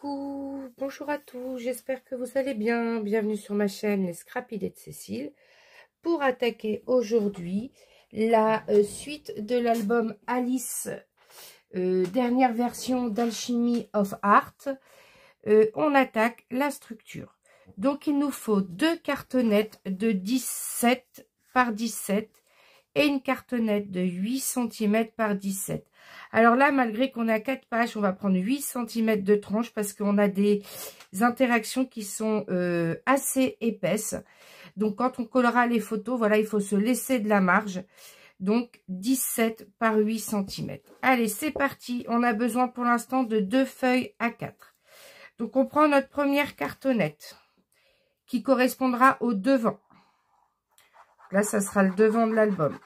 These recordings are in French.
Coucou, bonjour à tous, j'espère que vous allez bien. Bienvenue sur ma chaîne Les Scrapidés de Cécile pour attaquer aujourd'hui la suite de l'album Alice, dernière version d'Alchemy of Art. On attaque la structure. Donc il nous faut deux cartonnettes de 17 par 17 et une cartonnette de 8 cm par 17. Alors là, malgré qu'on a 4 pages, on va prendre 8 cm de tranche parce qu'on a des interactions qui sont assez épaisses. Donc quand on collera les photos, voilà, il faut se laisser de la marge. Donc 17 par 8 cm. Allez, c'est parti. On a besoin pour l'instant de 2 feuilles A4. Donc on prend notre première cartonnette qui correspondra au devant. Là, ça sera le devant de l'album.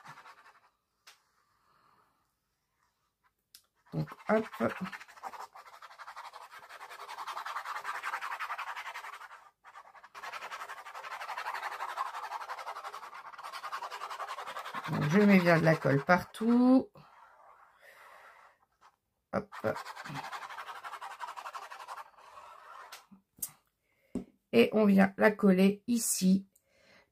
Donc, hop. Donc, je mets bien de la colle partout. Hop. Et on vient la coller ici.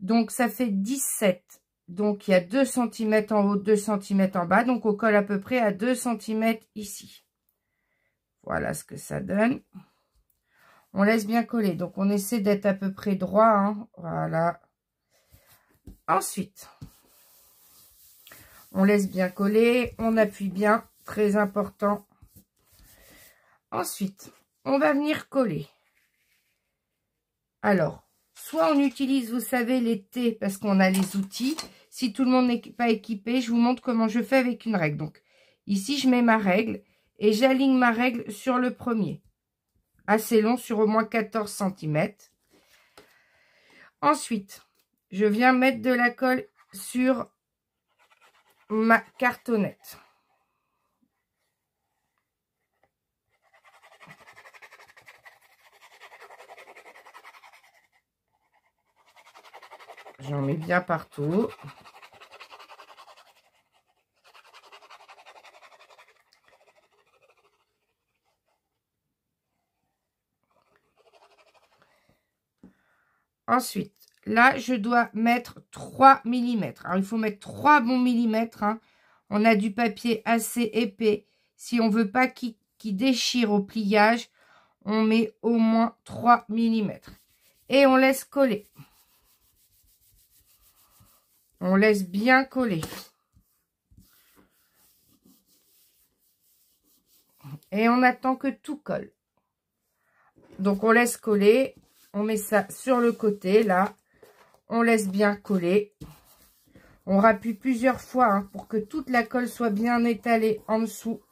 Donc, ça fait 17. Donc, il y a 2 cm en haut, 2 cm en bas. Donc, on colle à peu près à 2 cm ici. Voilà ce que ça donne. On laisse bien coller. Donc, on essaie d'être à peu près droit. Hein. Voilà. Ensuite, on laisse bien coller. On appuie bien. Très important. Ensuite, on va venir coller. Alors, soit on utilise, vous savez, les T parce qu'on a les outils. Si tout le monde n'est pas équipé, je vous montre comment je fais avec une règle. Donc, ici, je mets ma règle et j'aligne ma règle sur le premier. Assez long, sur au moins 14 cm. Ensuite, je viens mettre de la colle sur ma cartonnette. J'en mets bien partout. Ensuite, là, je dois mettre 3 mm. Alors, il faut mettre 3 bons millimètres. Hein. On a du papier assez épais. Si on ne veut pas qu'il déchire au pliage, on met au moins 3 mm. Et on laisse coller. On laisse bien coller. Et on attend que tout colle. Donc, on laisse coller. On met ça sur le côté, là. On laisse bien coller. On rappuie plusieurs fois hein, pour que toute la colle soit bien étalée en dessous.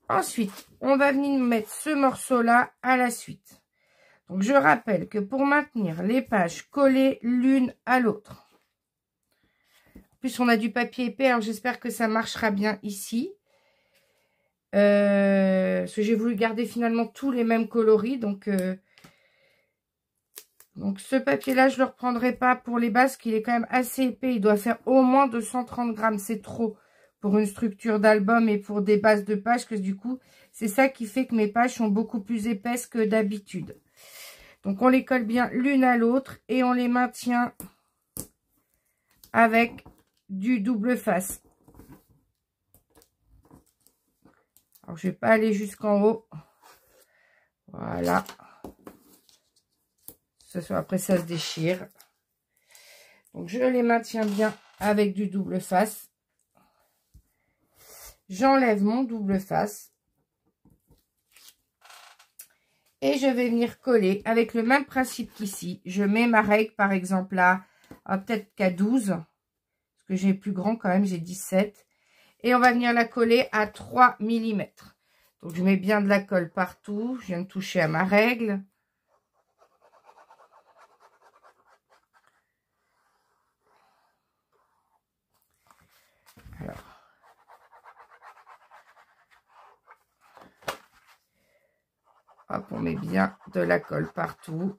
Ensuite, on va venir mettre ce morceau-là à la suite. Donc, je rappelle que pour maintenir les pages collées l'une à l'autre, en plus, on a du papier épais, alors j'espère que ça marchera bien ici. Parce que j'ai voulu garder finalement tous les mêmes coloris. Donc ce papier-là, je ne le reprendrai pas pour les bases, qu'il est quand même assez épais. Il doit faire au moins 230 grammes. C'est trop pour une structure d'album et pour des bases de pages. Que du coup, c'est ça qui fait que mes pages sont beaucoup plus épaisses que d'habitude. Donc, on les colle bien l'une à l'autre et on les maintient avec du double face. Alors, je ne vais pas aller jusqu'en haut. Voilà. Après, ça se déchire. Donc, je les maintiens bien avec du double face. J'enlève mon double face. Et je vais venir coller avec le même principe qu'ici. Je mets ma règle, par exemple, là, peut-être qu'à 12. Parce que j'ai plus grand quand même, j'ai 17. Et on va venir la coller à 3 mm. Donc, je mets bien de la colle partout. Je viens de toucher à ma règle. Alors. Hop, on met bien de la colle partout.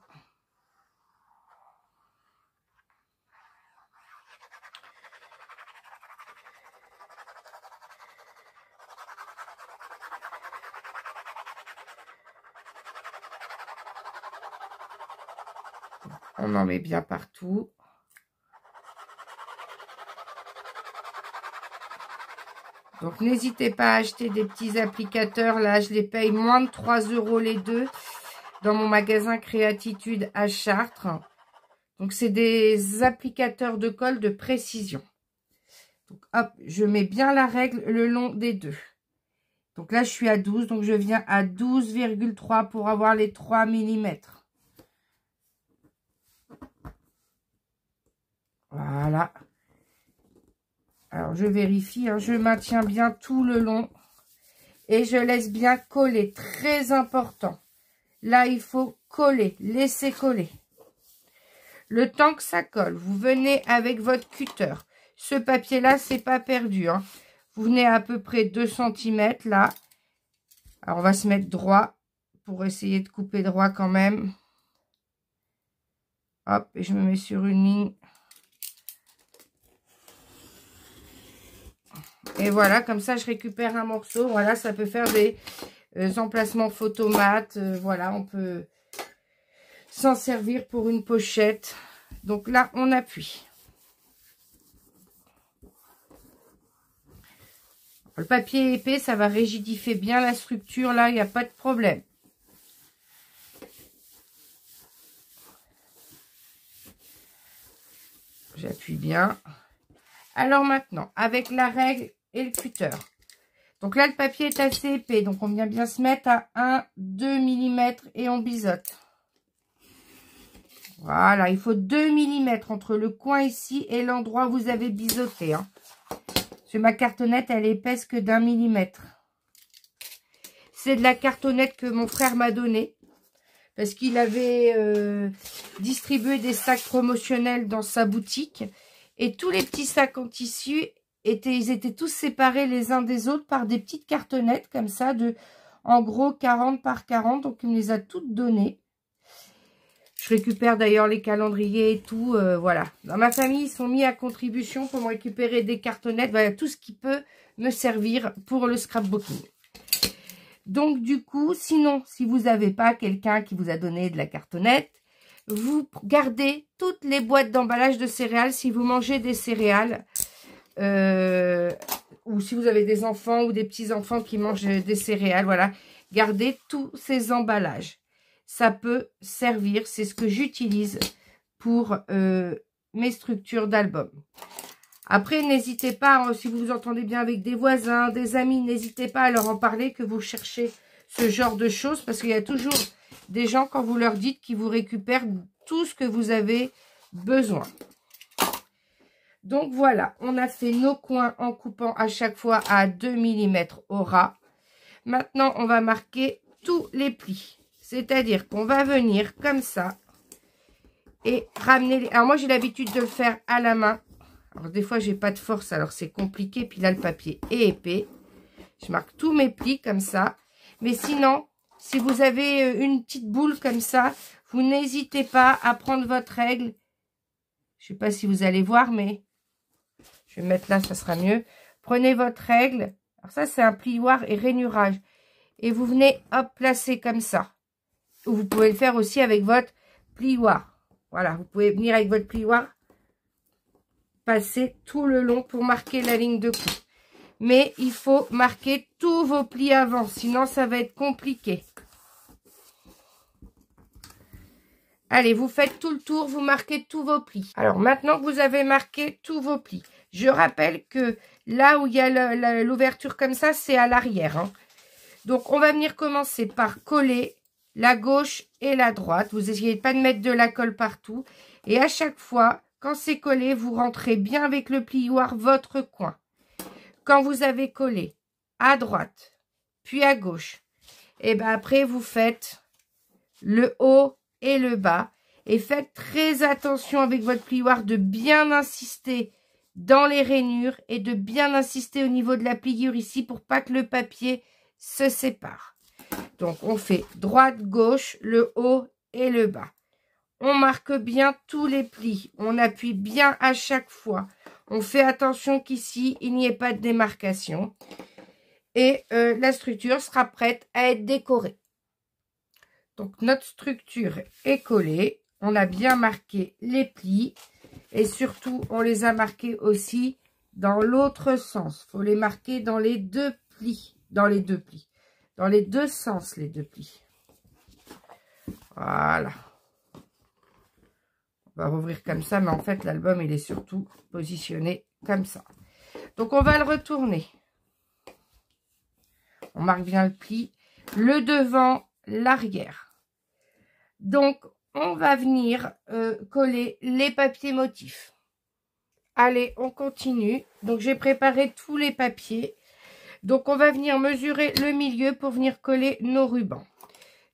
On en met bien partout. Donc, n'hésitez pas à acheter des petits applicateurs. Là, je les paye moins de 3 € les deux dans mon magasin Créatitude à Chartres. Donc, c'est des applicateurs de colle de précision. Donc, hop, je mets bien la règle le long des deux. Donc là, je suis à 12. Donc, je viens à 12,3 pour avoir les 3 mm. Voilà. Alors, je vérifie, hein, je maintiens bien tout le long et je laisse bien coller. Très important. Là, il faut coller, laisser coller. Le temps que ça colle, vous venez avec votre cutter. Ce papier-là, c'est pas perdu. Hein. Vous venez à peu près 2 cm là. Alors, on va se mettre droit pour essayer de couper droit quand même. Hop, et je me mets sur une ligne. Et voilà, comme ça, je récupère un morceau. Voilà, ça peut faire des emplacements photomates. Voilà, on peut s'en servir pour une pochette. Donc là, on appuie. Le papier épais, ça va rigidifier bien la structure. Là, il n'y a pas de problème. J'appuie bien. Alors maintenant, avec la règle et le cutter. Donc là, le papier est assez épais. Donc, on vient bien se mettre à 1-2 mm et on biseaute. Voilà, il faut 2 mm entre le coin ici et l'endroit où vous avez biseauté. Hein. Parce que ma cartonnette, elle est épaisse que d'1 millimètre. C'est de la cartonnette que mon frère m'a donnée. Parce qu'il avait distribué des sacs promotionnels dans sa boutique. Et tous les petits sacs en tissu, ils étaient tous séparés les uns des autres par des petites cartonnettes comme ça, de en gros 40 par 40. Donc, il me les a toutes données. Je récupère d'ailleurs les calendriers et tout. Voilà. Dans ma famille, ils sont mis à contribution pour me récupérer des cartonnettes. Voilà, tout ce qui peut me servir pour le scrapbooking. Donc, du coup, sinon, si vous n'avez pas quelqu'un qui vous a donné de la cartonnette, vous gardez toutes les boîtes d'emballage de céréales si vous mangez des céréales. Ou si vous avez des enfants ou des petits-enfants qui mangent des céréales. Voilà. Gardez tous ces emballages. Ça peut servir. C'est ce que j'utilise pour mes structures d'album. Après, n'hésitez pas, si vous vous entendez bien avec des voisins, des amis, n'hésitez pas à leur en parler que vous cherchez ce genre de choses. Parce qu'il y a toujours des gens, quand vous leur dites, qui vous récupèrent tout ce que vous avez besoin. Donc voilà, on a fait nos coins en coupant à chaque fois à 2 mm au ras. Maintenant, on va marquer tous les plis. C'est-à-dire qu'on va venir comme ça et ramener les... Alors moi, j'ai l'habitude de le faire à la main. Alors des fois, j'ai pas de force, alors c'est compliqué. Puis là, le papier est épais. Je marque tous mes plis comme ça. Mais sinon, si vous avez une petite boule comme ça, vous n'hésitez pas à prendre votre règle. Je sais pas si vous allez voir, mais je vais mettre là, ça sera mieux. Prenez votre règle. Alors ça, c'est un plioir et rainurage. Et vous venez, hop, placer comme ça. Ou vous pouvez le faire aussi avec votre plioir. Voilà, vous pouvez venir avec votre plioir, passer tout le long pour marquer la ligne de coupe. Mais il faut marquer tous vos plis avant, sinon ça va être compliqué. Allez, vous faites tout le tour, vous marquez tous vos plis. Alors, maintenant que vous avez marqué tous vos plis, je rappelle que là où il y a l'ouverture comme ça, c'est à l'arrière. Hein. Donc, on va venir commencer par coller la gauche et la droite. Vous essayez pas de mettre de la colle partout. Et à chaque fois, quand c'est collé, vous rentrez bien avec le plioir votre coin. Quand vous avez collé à droite, puis à gauche, et bien après, vous faites le haut et le bas. Et faites très attention avec votre plioir de bien insister dans les rainures et de bien insister au niveau de la pliure ici pour pas que le papier se sépare. Donc, on fait droite, gauche, le haut et le bas. On marque bien tous les plis. On appuie bien à chaque fois. On fait attention qu'ici, il n'y ait pas de démarcation. Et la structure sera prête à être décorée. Donc, notre structure est collée. on a bien marqué les plis. Et surtout, on les a marqués aussi dans l'autre sens. Il faut les marquer dans les deux plis. Dans les deux plis. Dans les deux sens, les deux plis. Voilà. On va rouvrir comme ça, mais en fait, l'album, il est surtout positionné comme ça. Donc, on va le retourner. On marque bien le pli. Le devant, l'arrière. Donc, on va venir coller les papiers motifs. Allez, on continue. Donc, j'ai préparé tous les papiers. Donc, on va venir mesurer le milieu pour venir coller nos rubans.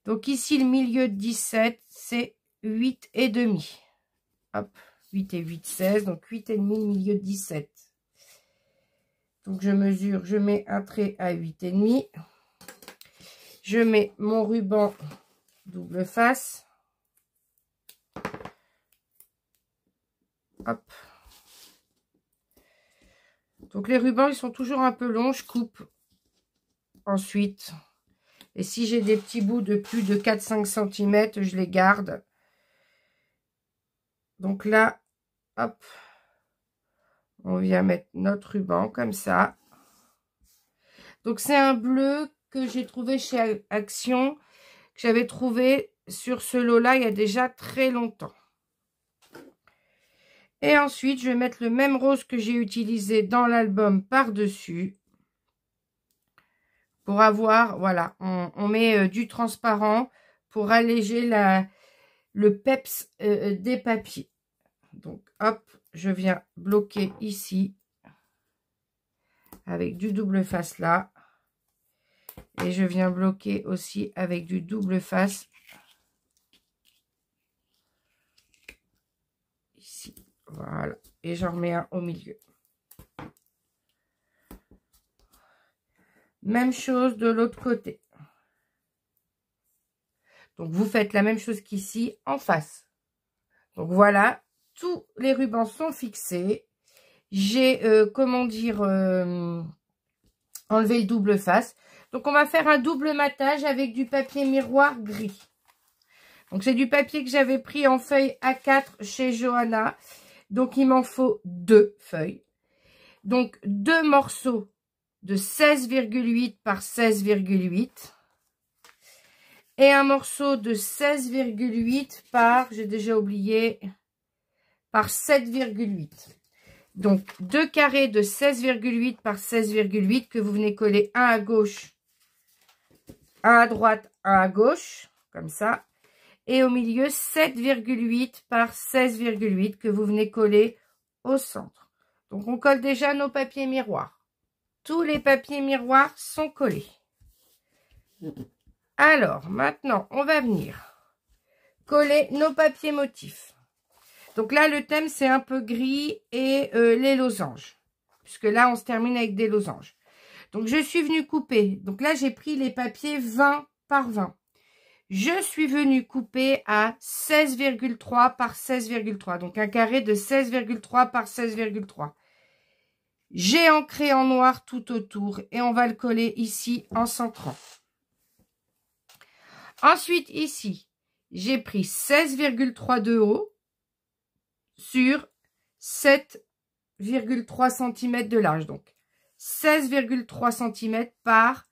Donc, ici, le milieu de 17, c'est 8,5. Hop, 8 et 8, 16. Donc, 8,5 le milieu de 17. Donc, je mesure, je mets un trait à 8,5. Je mets mon ruban double face. Hop. Donc, les rubans, ils sont toujours un peu longs. Je coupe ensuite. Et si j'ai des petits bouts de plus de 4-5 cm, je les garde. Donc là, hop. On vient mettre notre ruban comme ça. Donc, c'est un bleu que j'ai trouvé chez Action. Que j'avais trouvé sur ce lot-là il y a déjà très longtemps. Et ensuite, je vais mettre le même rose que j'ai utilisé dans l'album par-dessus. Pour avoir, voilà, on met du transparent pour alléger le peps des papiers. Donc, hop, je viens bloquer ici avec du double face là. Et je viens bloquer aussi avec du double face ici. Voilà. Et j'en remets un au milieu. Même chose de l'autre côté. Donc, vous faites la même chose qu'ici en face. Donc, voilà. Tous les rubans sont fixés. J'ai, comment dire, enlevé le double face. Donc, on va faire un double matage avec du papier miroir gris. Donc, c'est du papier que j'avais pris en feuille A4 chez Johanna. Donc, il m'en faut 2 feuilles. Donc, 2 morceaux de 16,8 par 16,8. Et un morceau de 16,8 par, j'ai déjà oublié, par 7,8. Donc, 2 carrés de 16,8 par 16,8 que vous venez coller un à gauche, un à droite, un à gauche, comme ça. Et au milieu, 7,8 par 16,8 que vous venez coller au centre. Donc, on colle déjà nos papiers miroirs. Tous les papiers miroirs sont collés. Alors, maintenant, on va venir coller nos papiers motifs. Donc là, le thème, c'est un peu gris et les losanges. Puisque là, on se termine avec des losanges. Donc, je suis venue couper. Donc là, j'ai pris les papiers 20 par 20. Je suis venue couper à 16,3 par 16,3. Donc, un carré de 16,3 par 16,3. J'ai ancré en noir tout autour et on va le coller ici en centrant. Ensuite, ici, j'ai pris 16,3 de haut sur 7,3 cm de large. Donc, 16,3 cm par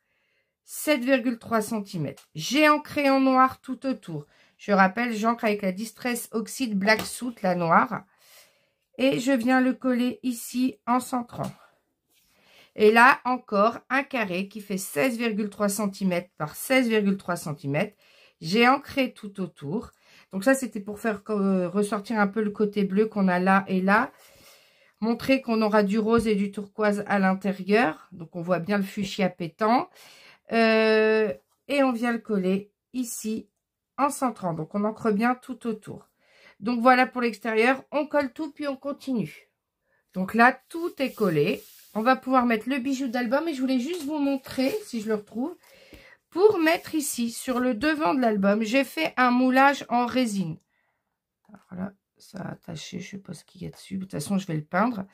7,3 cm. J'ai ancré en noir tout autour. Je rappelle, j'ancre avec la Distress Oxide Black Soot, la noire. Et je viens le coller ici en centrant. Et là, encore un carré qui fait 16,3 cm par 16,3 cm. J'ai ancré tout autour. Donc ça, c'était pour faire ressortir un peu le côté bleu qu'on a là et là. Montrer qu'on aura du rose et du turquoise à l'intérieur. Donc on voit bien le fuchsia pétant. Et on vient le coller ici en centrant. Donc on ancre bien tout autour. Donc voilà pour l'extérieur. On colle tout puis on continue. Donc là, tout est collé. On va pouvoir mettre le bijou d'album et je voulais juste vous montrer, si je le retrouve, pour mettre ici, sur le devant de l'album, j'ai fait un moulage en résine. Alors là, ça a attaché, je ne sais pas ce qu'il y a dessus. De toute façon, je vais le peindre.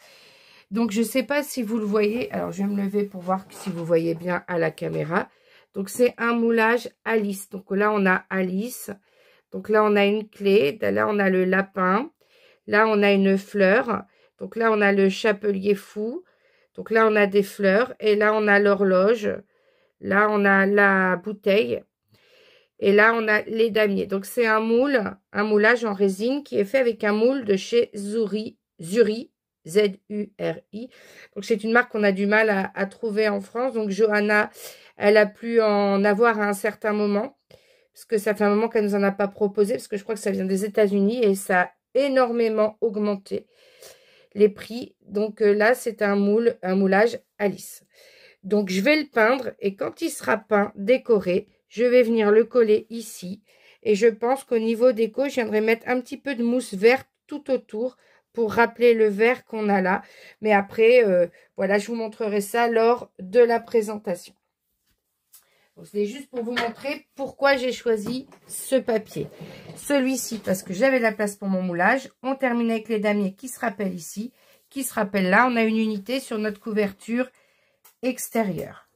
Donc, je ne sais pas si vous le voyez. Alors, je vais me lever pour voir si vous voyez bien à la caméra. Donc, c'est un moulage Alice. Donc là, on a Alice. Donc là, on a une clé. Là, on a le lapin. Là, on a une fleur. Donc là, on a le chapelier fou. Donc là, on a des fleurs. Et là, on a l'horloge. Là, on a la bouteille. Et là, on a les damiers. Donc, c'est un moulage en résine qui est fait avec un moule de chez Zuri, Z-U-R-I. Donc, c'est une marque qu'on a du mal à trouver en France. Donc, Johanna, elle a pu en avoir à un certain moment. Parce que ça fait un moment qu'elle ne nous en a pas proposé. Parce que je crois que ça vient des États-Unis et ça a énormément augmenté les prix. Donc, là, c'est un moulage Alice. Donc, je vais le peindre et quand il sera peint, décoré, je vais venir le coller ici. Et je pense qu'au niveau déco, je viendrai mettre un petit peu de mousse verte tout autour pour rappeler le vert qu'on a là. Mais après, voilà, je vous montrerai ça lors de la présentation. C'est juste pour vous montrer pourquoi j'ai choisi ce papier. Celui-ci, parce que j'avais la place pour mon moulage. On termine avec les damiers qui se rappellent ici, qui se rappellent là. On a une unité sur notre couverture extérieure.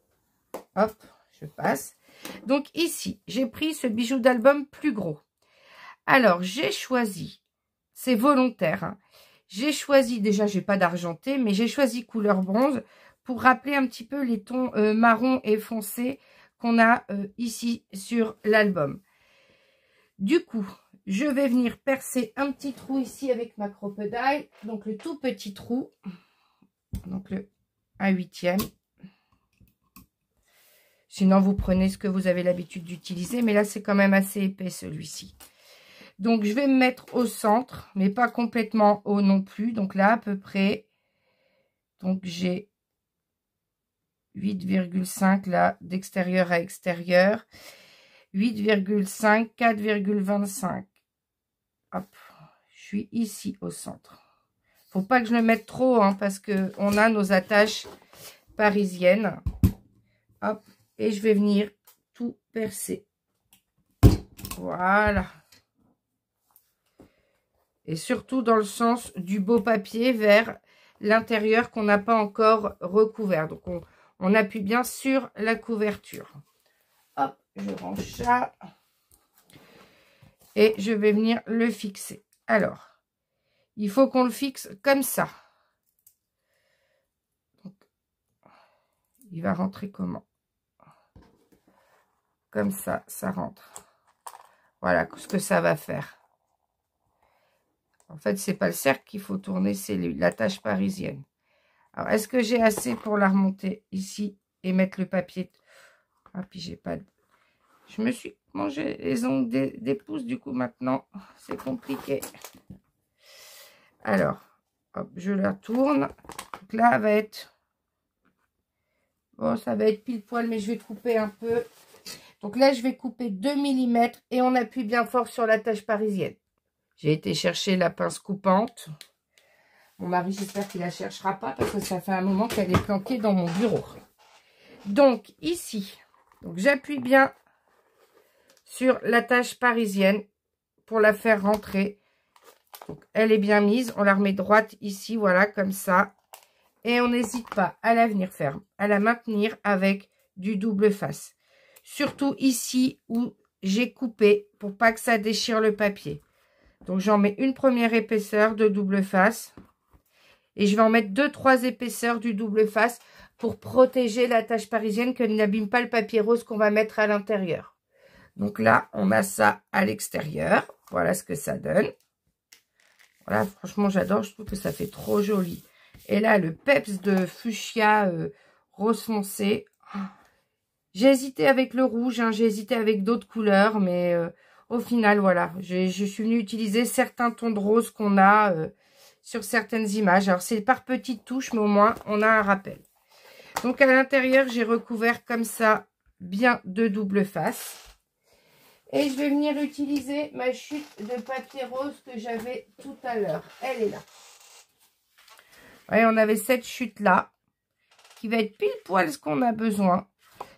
Hop, je passe. Donc ici, j'ai pris ce bijou d'album plus gros. Alors, j'ai choisi, c'est volontaire, hein, j'ai choisi, déjà, j'ai pas d'argenté, mais j'ai choisi couleur bronze pour rappeler un petit peu les tons marron et foncé qu'on a ici sur l'album. Du coup, je vais venir percer un petit trou ici avec ma crocodile, donc le tout petit trou, donc le 1/8. Sinon, vous prenez ce que vous avez l'habitude d'utiliser. Mais là, c'est quand même assez épais, celui-ci. Donc, je vais me mettre au centre, mais pas complètement haut non plus. Donc là, à peu près. Donc, j'ai 8,5 là, d'extérieur à extérieur. 8,5, 4,25. Hop, je suis ici au centre. Faut pas que je le mette trop, hein, parce qu'on a nos attaches parisiennes. Hop. Et je vais venir tout percer. Voilà. Et surtout dans le sens du beau papier vers l'intérieur qu'on n'a pas encore recouvert. Donc, on appuie bien sur la couverture. Hop, je range ça. Et je vais venir le fixer. Alors, il faut qu'on le fixe comme ça. Donc, il va rentrer comment ? Comme ça, ça rentre. Voilà ce que ça va faire. En fait, c'est pas le cercle qu'il faut tourner, c'est l'attache parisienne. Alors, est-ce que j'ai assez pour la remonter ici et mettre le papier? Ah, puis j'ai pas... Je me suis mangé les ongles des pouces, du coup, maintenant, c'est compliqué. Alors, hop, je la tourne. Donc là, elle va être... Bon, ça va être pile poil, mais je vais couper un peu. Donc là, je vais couper 2 mm et on appuie bien fort sur l'attache parisienne. J'ai été chercher la pince coupante. Mon mari, j'espère qu'il ne la cherchera pas parce que ça fait un moment qu'elle est planquée dans mon bureau. Donc, ici, j'appuie bien sur l'attache parisienne pour la faire rentrer. Donc, elle est bien mise. On la remet droite ici, voilà, comme ça. Et on n'hésite pas à la venir ferme, à la maintenir avec du double face. Surtout ici où j'ai coupé pour pas que ça déchire le papier. Donc, j'en mets une première épaisseur de double face. Et je vais en mettre 2-3 épaisseurs du double face pour protéger l'attache parisienne, qu'elle n'abîme pas le papier rose qu'on va mettre à l'intérieur. Donc là, on a ça à l'extérieur. Voilà ce que ça donne. Voilà, franchement, j'adore. Je trouve que ça fait trop joli. Et là, le peps de fuchsia rose foncé. J'ai hésité avec le rouge, hein, j'ai hésité avec d'autres couleurs, mais au final, voilà. Je suis venue utiliser certains tons de rose qu'on a sur certaines images. Alors, c'est par petites touches, mais au moins, on a un rappel. Donc, à l'intérieur, j'ai recouvert comme ça, bien de double face. Et je vais venir utiliser ma chute de papier rose que j'avais tout à l'heure. Elle est là. Voyez, on avait cette chute-là, qui va être pile poil ce qu'on a besoin.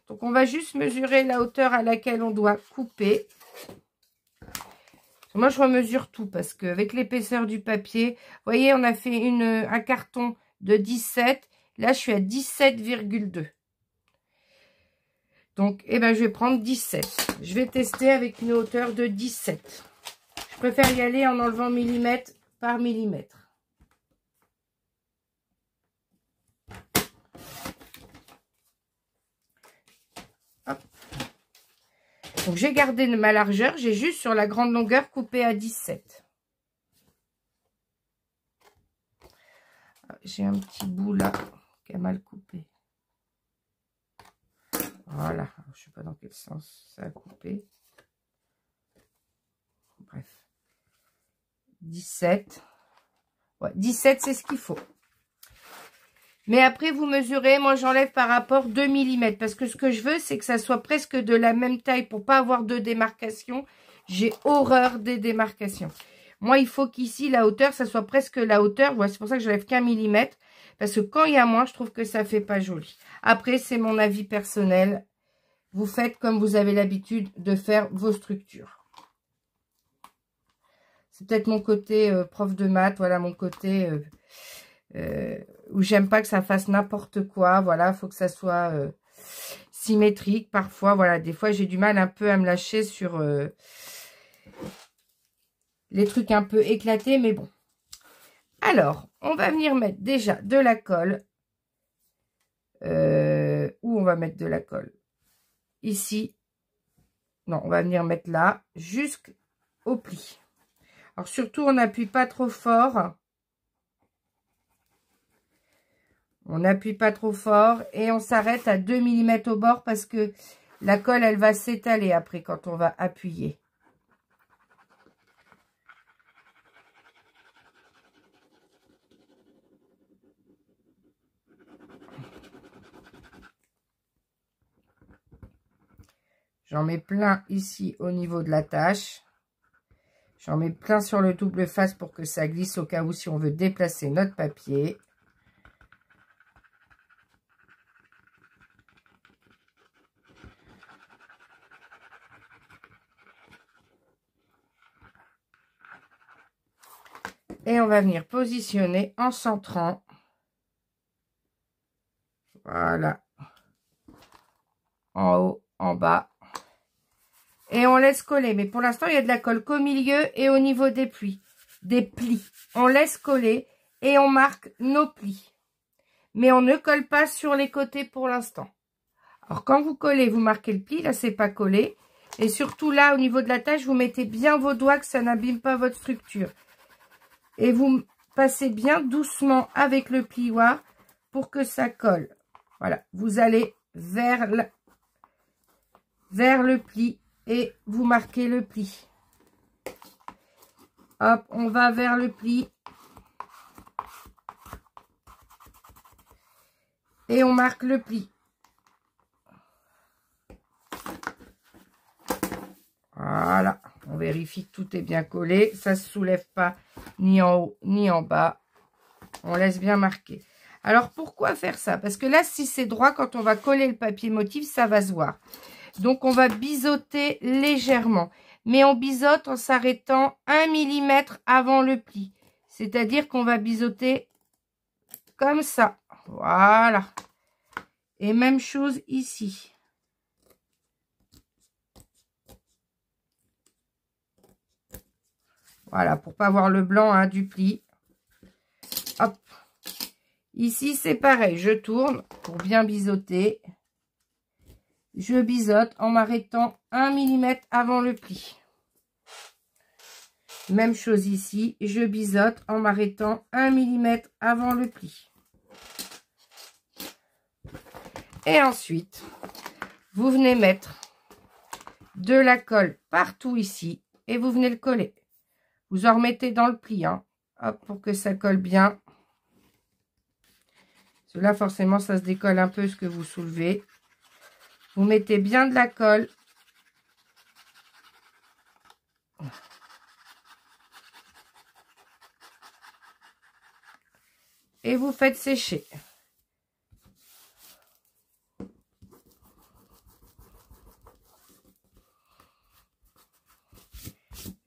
Donc, on va juste mesurer la hauteur à laquelle on doit couper. Moi, je remesure tout parce qu'avec l'épaisseur du papier, vous voyez, on a fait un carton de 17. Là, je suis à 17,2. Donc, eh ben, je vais prendre 17. Je vais tester avec une hauteur de 17. Je préfère y aller en enlevant millimètre par millimètre. Hop. Donc, j'ai gardé ma largeur. J'ai juste sur la grande longueur coupé à 17. J'ai un petit bout là qui a mal coupé. Voilà. Alors, je ne sais pas dans quel sens ça a coupé. Bref. 17. Ouais, 17, c'est ce qu'il faut. Mais après, vous mesurez. Moi, j'enlève par rapport 2 mm. Parce que ce que je veux, c'est que ça soit presque de la même taille pour pas avoir de démarcation. J'ai horreur des démarcations. Moi, il faut qu'ici, la hauteur, ça soit presque la hauteur. Voilà, c'est pour ça que je lève qu'un millimètre. Parce que quand il y a moins, je trouve que ça fait pas joli. Après, c'est mon avis personnel. Vous faites comme vous avez l'habitude de faire vos structures. C'est peut-être mon côté prof de maths. Voilà, mon côté où j'aime pas que ça fasse n'importe quoi. Voilà, il faut que ça soit symétrique. Parfois, voilà, des fois, j'ai du mal un peu à me lâcher sur les trucs un peu éclatés, mais bon. Alors, on va venir mettre déjà de la colle. Où on va mettre de la colle? Ici. Non, on va venir mettre là, jusqu'au pli. Alors, surtout, on n'appuie pas trop fort. On n'appuie pas trop fort et on s'arrête à 2 mm au bord parce que la colle, elle va s'étaler après quand on va appuyer. J'en mets plein ici au niveau de la tâche. J'en mets plein sur le double face pour que ça glisse au cas où si on veut déplacer notre papier. Et on va venir positionner en centrant. Voilà. En haut, en bas. Et on laisse coller. Mais pour l'instant, il y a de la colle qu'au milieu et au niveau des plis. On laisse coller et on marque nos plis. Mais on ne colle pas sur les côtés pour l'instant. Alors, quand vous collez, vous marquez le pli. Là, c'est pas collé. Et surtout là, au niveau de la tâche, vous mettez bien vos doigts que ça n'abîme pas votre structure. Et vous passez bien doucement avec le plioir pour que ça colle. Voilà, vous allez vers le pli et vous marquez le pli. Hop, on va vers le pli. Et on marque le pli. Voilà, on vérifie que tout est bien collé. Ça ne se soulève pas ni en haut ni en bas. On laisse bien marquer. Alors, pourquoi faire ça? Parce que là, si c'est droit, quand on va coller le papier motif, ça va se voir. Donc, on va biseauter légèrement. Mais on biseaute en s'arrêtant 1 mm avant le pli. C'est-à-dire qu'on va biseauter comme ça. Voilà. Et même chose ici. Voilà, pour pas voir le blanc hein, du pli. Hop. Ici, c'est pareil. Je tourne pour bien biseauter. Je biseaute en m'arrêtant 1 mm avant le pli. Même chose ici. Je biseaute en m'arrêtant 1 mm avant le pli. Et ensuite, vous venez mettre de la colle partout ici. Et vous venez le coller. Vous en remettez dans le pli. Hein. Hop, pour que ça colle bien. Parce que là, forcément, ça se décolle un peu ce que vous soulevez. Vous mettez bien de la colle. Et vous faites sécher.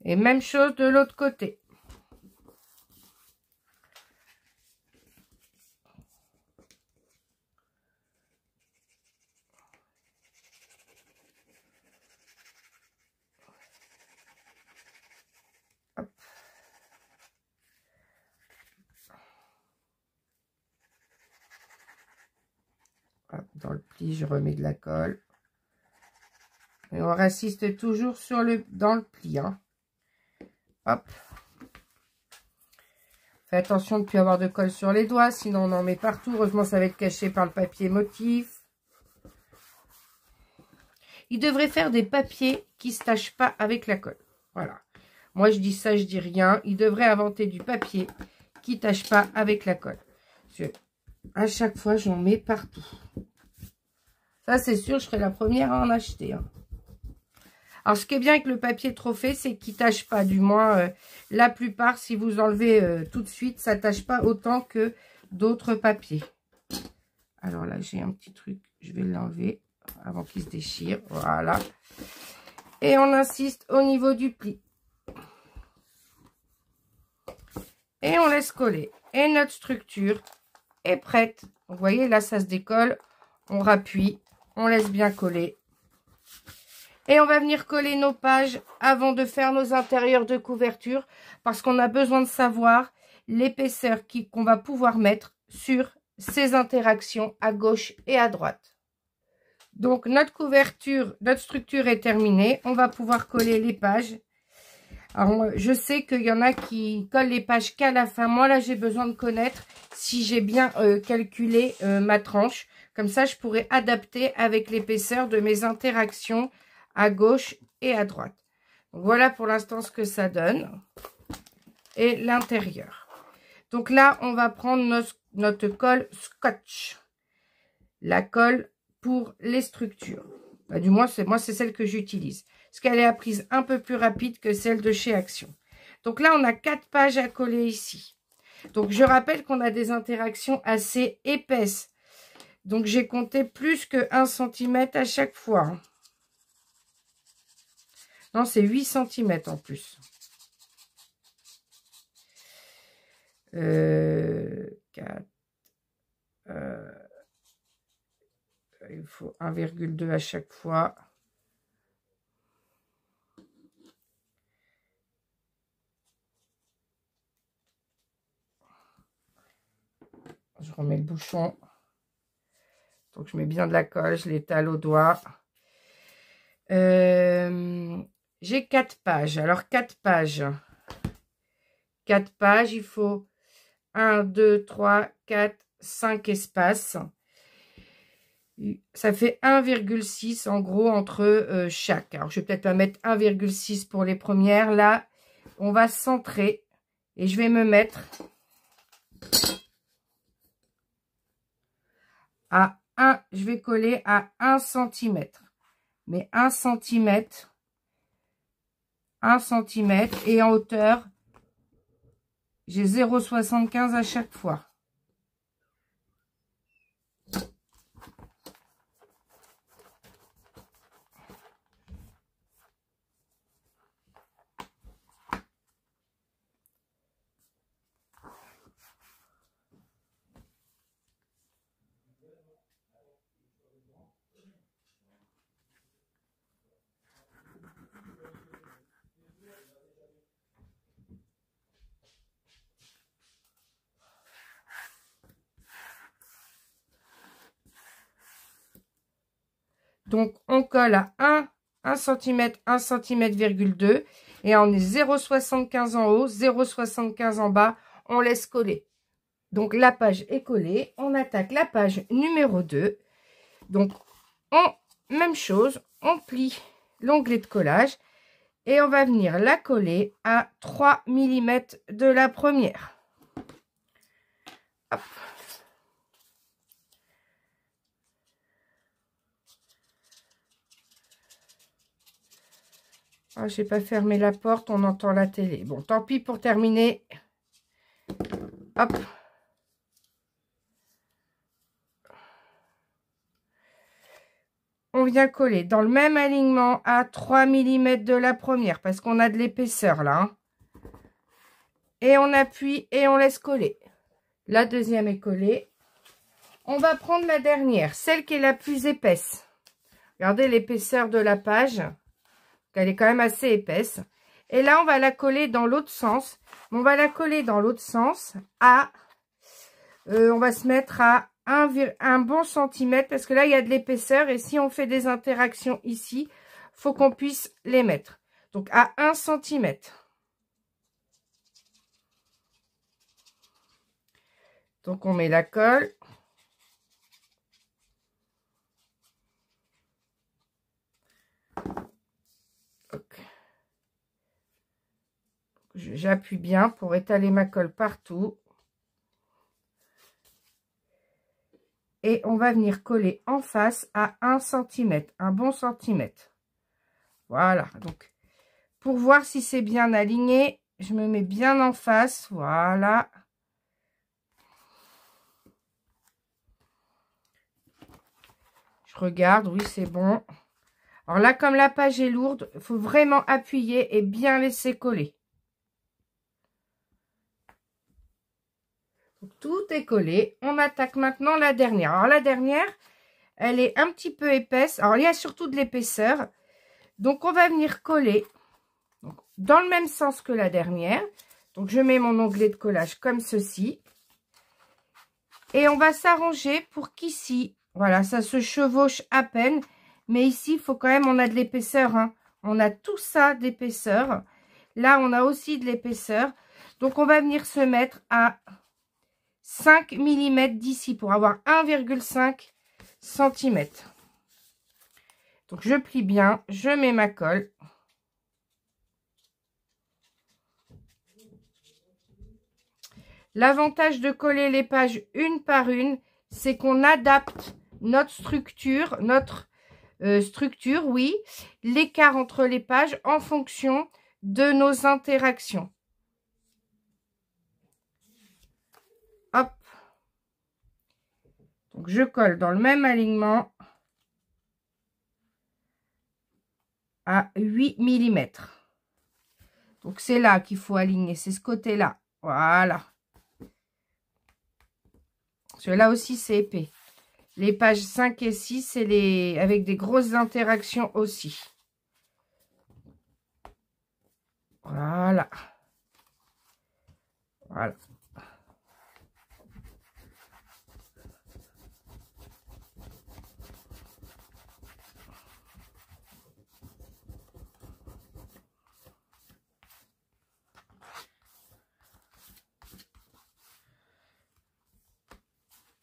Et même chose de l'autre côté. plie, je remets de la colle. Et on résiste toujours dans le pli. Hein. Hop. Faites attention de ne plus avoir de colle sur les doigts, sinon on en met partout. Heureusement, ça va être caché par le papier motif. Il devrait faire des papiers qui ne se tachent pas avec la colle. Voilà. Moi, je dis ça, je dis rien. Il devrait inventer du papier qui ne tâche pas avec la colle. À chaque fois, j'en mets partout. Ça, c'est sûr, je serai la première à en acheter. Hein. Alors, ce qui est bien avec le papier trophée, c'est qu'il ne tâche pas. Du moins, la plupart, si vous enlevez tout de suite, ça ne tâche pas autant que d'autres papiers. Alors là, j'ai un petit truc. Je vais l'enlever avant qu'il se déchire. Voilà. Et on insiste au niveau du pli. Et on laisse coller. Et notre structure est prête. Vous voyez, là, ça se décolle. On rappuie. On laisse bien coller. Et on va venir coller nos pages avant de faire nos intérieurs de couverture. Parce qu'on a besoin de savoir l'épaisseur qu'on va pouvoir mettre sur ces interactions à gauche et à droite. Donc, notre couverture, notre structure est terminée. On va pouvoir coller les pages. Alors, je sais qu'il y en a qui collent les pages qu'à la fin. Moi, là, j'ai besoin de connaître si j'ai bien calculé ma tranche. Comme ça, je pourrais adapter avec l'épaisseur de mes interactions à gauche et à droite. Donc, voilà pour l'instant ce que ça donne. Et l'intérieur. Donc là, on va prendre notre colle scotch. La colle pour les structures. Bah, du moins, c'est celle que j'utilise. Parce qu'elle est à prise un peu plus rapide que celle de chez Action. Donc là, on a 4 pages à coller ici. Donc, je rappelle qu'on a des interactions assez épaisses. Donc, j'ai compté plus que 1 cm à chaque fois. Non, c'est 8 cm en plus. 4. Il faut 1,2 à chaque fois. Je remets le bouchon. Donc, je mets bien de la colle, je l'étale au doigt. J'ai 4 pages. Alors, 4 pages. 4 pages, il faut 1, 2, 3, 4, 5 espaces. Ça fait 1,6 en gros entre chaque. Alors, je vais peut-être pas mettre 1,6 pour les premières. Là, on va centrer et je vais me mettre à 1. Je vais coller à 1 cm. Mais 1 cm. 1 cm. Et en hauteur, j'ai 0,75 à chaque fois. Donc, on colle à 1 cm, 1 cm,2 et on est 0,75 en haut, 0,75 en bas. On laisse coller. Donc, la page est collée. On attaque la page numéro 2. Donc, même chose, on plie l'onglet de collage et on va venir la coller à 3 mm de la première. Hop. Ah, j'ai pas fermé la porte, on entend la télé. Bon, tant pis pour terminer. Hop. On vient coller dans le même alignement à 3 mm de la première parce qu'on a de l'épaisseur là. Hein. Et on appuie et on laisse coller. La deuxième est collée. On va prendre la dernière, celle qui est la plus épaisse. Regardez l'épaisseur de la page. Elle est quand même assez épaisse. Et là, on va la coller dans l'autre sens. On va la coller dans l'autre sens à... on va se mettre à un bon centimètre parce que là, il y a de l'épaisseur et si on fait des interactions ici, faut qu'on puisse les mettre. Donc, à 1 centimètre. Donc, on met la colle. J'appuie bien pour étaler ma colle partout. Et on va venir coller en face à 1 centimètre, un bon centimètre. Voilà, donc pour voir si c'est bien aligné, je me mets bien en face, voilà. Je regarde, oui c'est bon. Alors là, comme la page est lourde, il faut vraiment appuyer et bien laisser coller. Donc, tout est collé. On attaque maintenant la dernière. Alors la dernière, elle est un petit peu épaisse. Alors il y a surtout de l'épaisseur. Donc on va venir coller donc, dans le même sens que la dernière. Donc je mets mon onglet de collage comme ceci. Et on va s'arranger pour qu'ici, voilà, ça se chevauche à peine. Mais ici, il faut quand même, on a de l'épaisseur. Hein. On a tout ça d'épaisseur. Là, on a aussi de l'épaisseur. Donc on va venir se mettre à 5 mm d'ici pour avoir 1,5 cm. Donc je plie bien, je mets ma colle. L'avantage de coller les pages une par une, c'est qu'on adapte notre structure, oui, l'écart entre les pages en fonction de nos interactions. Hop. Donc je colle dans le même alignement à 8 mm. Donc c'est là qu'il faut aligner, c'est ce côté-là. Voilà. Celui-là aussi, c'est épais. Les pages 5 et 6, c'est les avec des grosses interactions aussi. Voilà. Voilà.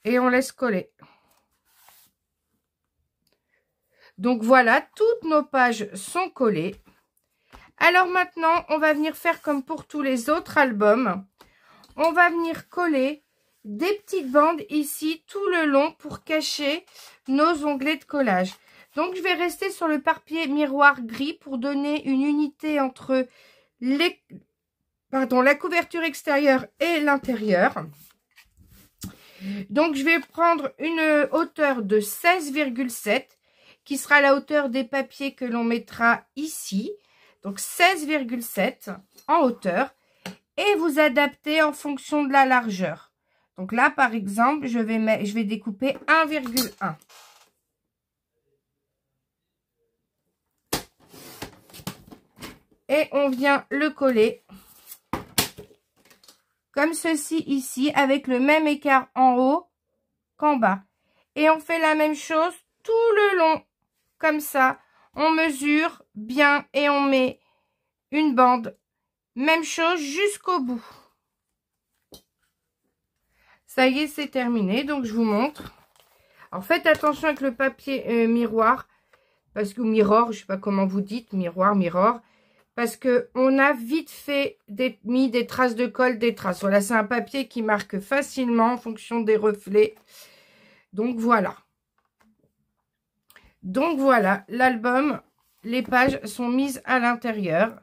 Et on laisse coller. Donc voilà, toutes nos pages sont collées. Alors maintenant, on va venir faire comme pour tous les autres albums. On va venir coller des petites bandes ici tout le long pour cacher nos onglets de collage. Donc je vais rester sur le papier miroir gris pour donner une unité entre la couverture extérieure et l'intérieur. Donc je vais prendre une hauteur de 16,7 qui sera la hauteur des papiers que l'on mettra ici. Donc 16,7 en hauteur. Et vous adaptez en fonction de la largeur. Donc là, par exemple, je vais découper 1,1. Et on vient le coller comme ceci ici, avec le même écart en haut qu'en bas. Et on fait la même chose tout le long, comme ça. On mesure bien et on met une bande. Même chose jusqu'au bout. Ça y est, c'est terminé. Donc, je vous montre. Alors, faites attention avec le papier miroir. Parce que mirror, je sais pas comment vous dites. Miroir. Parce que on a vite fait mis des traces de colle, des traces. Voilà, c'est un papier qui marque facilement en fonction des reflets. Donc, voilà. Donc, voilà. L'album, les pages sont mises à l'intérieur.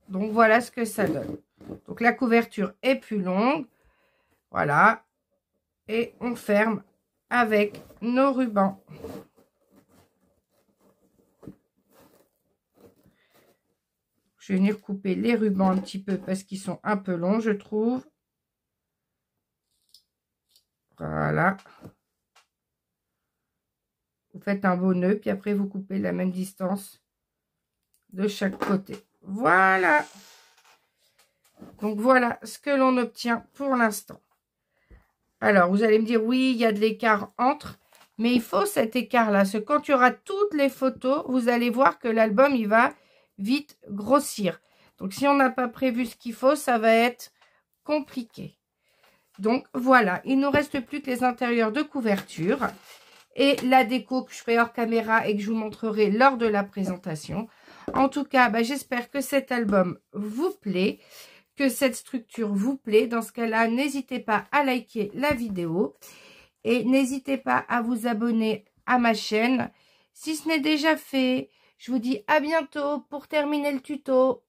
Donc, voilà ce que ça donne. Donc, la couverture est plus longue. Voilà. Et on ferme avec nos rubans. Je vais venir couper les rubans un petit peu parce qu'ils sont un peu longs, je trouve. Voilà. Vous faites un beau nœud, puis après vous coupez la même distance de chaque côté. Voilà. Donc voilà ce que l'on obtient pour l'instant. Alors, vous allez me dire, oui, il y a de l'écart entre, mais il faut cet écart-là. Parce que quand tu auras toutes les photos, vous allez voir que l'album, il va vite grossir. Donc, si on n'a pas prévu ce qu'il faut, ça va être compliqué. Donc, voilà. Il ne nous reste plus que les intérieurs de couverture et la déco que je ferai hors caméra et que je vous montrerai lors de la présentation. En tout cas, j'espère que cet album vous plaît, que cette structure vous plaît. Dans ce cas-là, n'hésitez pas à liker la vidéo et n'hésitez pas à vous abonner à ma chaîne si ce n'est déjà fait. Je vous dis à bientôt pour terminer le tuto.